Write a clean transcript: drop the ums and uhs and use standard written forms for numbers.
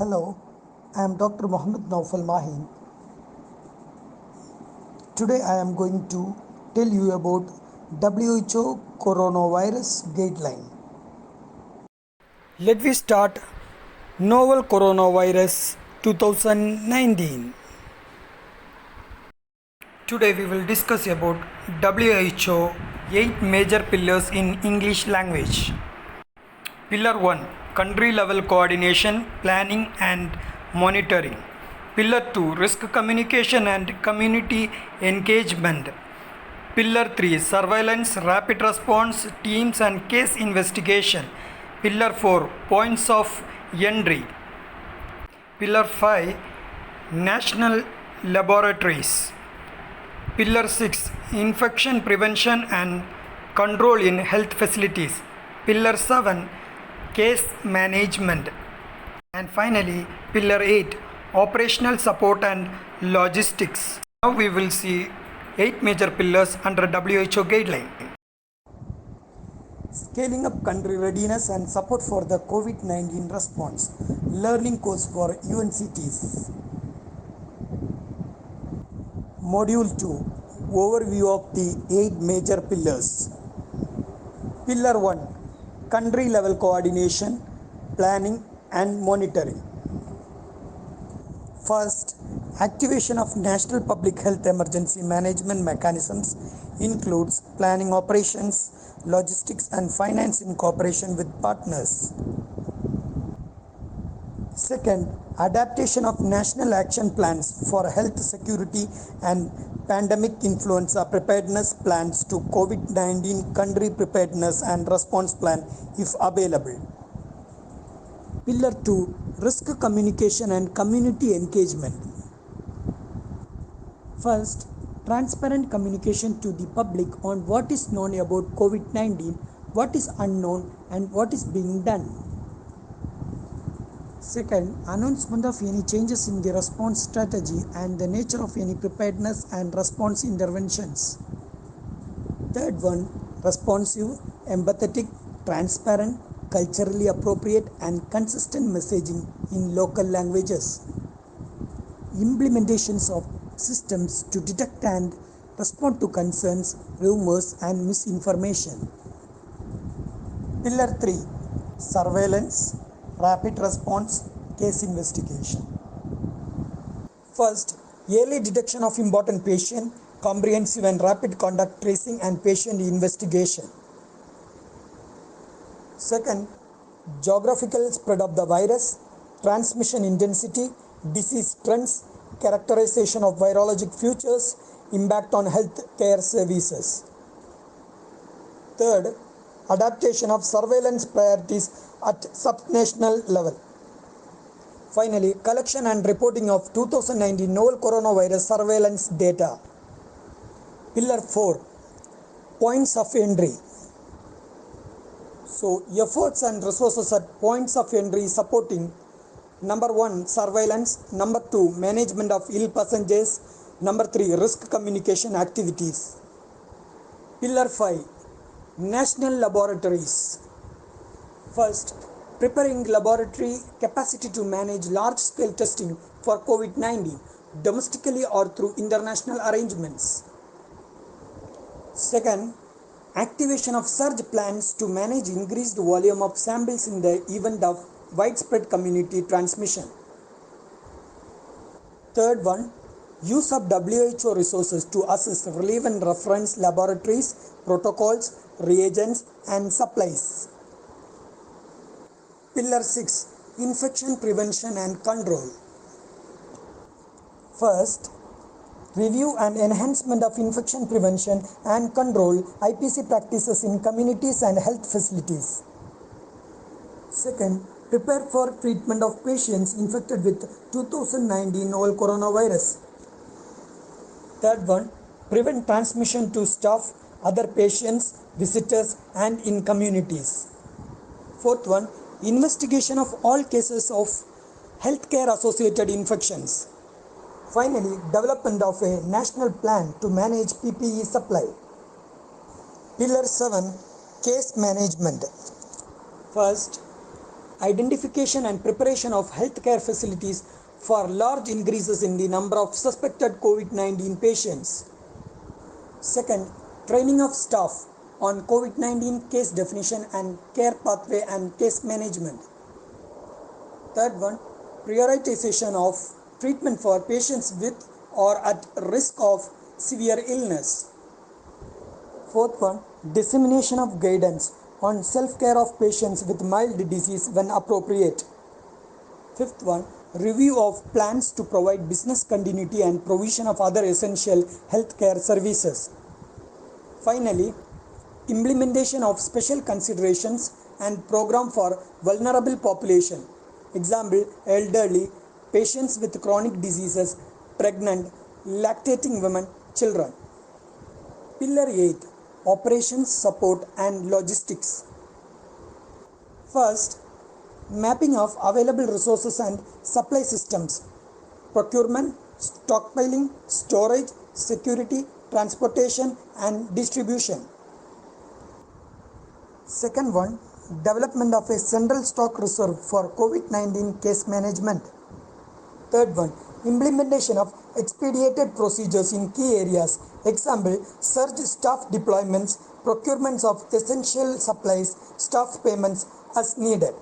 Hello, I am Dr. Mohammed Naufal Mahin. Today I am going to tell you about WHO coronavirus guideline. Let me start novel coronavirus 2019. Today we will discuss about WHO 8 major pillars in English language. Pillar 1, country level coordination, planning and monitoring. Pillar 2, risk communication and community engagement. Pillar 3, surveillance, rapid response teams and case investigation. Pillar 4, points of entry. Pillar 5, national laboratories. Pillar 6, infection prevention and control in health facilities. Pillar 7, case management. And finally, Pillar 8, operational support and logistics. Now we will see 8 major pillars under WHO guideline. Scaling up country readiness and support for the COVID-19 response. Learning course for UNCTs. Module 2, overview of the 8 major pillars. Pillar 1, country level coordination, planning and monitoring. First, activation of national public health emergency management mechanisms includes planning operations, logistics and finance in cooperation with partners. Second, adaptation of national action plans for health security and pandemic influenza preparedness plans to COVID-19 country preparedness and response plan if available. Pillar 2, risk communication and community engagement. First, transparent communication to the public on what is known about COVID-19, what is unknown and what is being done. Second, announcement of any changes in the response strategy and the nature of any preparedness and response interventions. Third one, responsive, empathetic, transparent, culturally appropriate and consistent messaging in local languages. Implementations of systems to detect and respond to concerns, rumors and misinformation. Pillar 3, surveillance, rapid response, case investigation. First, early detection of important patient, comprehensive and rapid contact tracing and patient investigation. Second, geographical spread of the virus, transmission intensity, disease trends, characterization of virologic features, impact on health care services. Third, adaptation of surveillance priorities at subnational level. Finally, collection and reporting of 2019 novel coronavirus surveillance data. Pillar 4, points of entry. So, efforts and resources at points of entry supporting number 1, surveillance, number 2, management of ill passengers, number 3, risk communication activities. Pillar 5, national laboratories. First, preparing laboratory capacity to manage large-scale testing for COVID-19 domestically or through international arrangements. Second, activation of surge plans to manage increased volume of samples in the event of widespread community transmission. Third one, use of WHO resources to assess relevant reference laboratories, protocols, reagents and supplies. Pillar 6, infection prevention and control. First, review and enhancement of infection prevention and control IPC practices in communities and health facilities. Second, prepare for treatment of patients infected with 2019 novel coronavirus. Third one, prevent transmission to staff, other patients, visitors and in communities. Fourth one, investigation of all cases of healthcare associated infections. Finally, development of a national plan to manage PPE supply. Pillar 7, case management. First, identification and preparation of healthcare facilities for large increases in the number of suspected COVID-19 patients. Second, training of staff on COVID-19 case definition and care pathway and case management. Third one, prioritization of treatment for patients with or at risk of severe illness. Fourth one, dissemination of guidance on self-care of patients with mild disease when appropriate. Fifth one, review of plans to provide business continuity and provision of other essential healthcare services. Finally, implementation of special considerations and program for vulnerable population. Example, elderly, patients with chronic diseases, pregnant, lactating women, children. Pillar 8, operations, support and logistics. First, mapping of available resources and supply systems, procurement, stockpiling, storage, security, transportation and distribution. Second one, development of a central stock reserve for COVID-19 case management. Third one, implementation of expedited procedures in key areas. Example, surge staff deployments, procurements of essential supplies, staff payments as needed.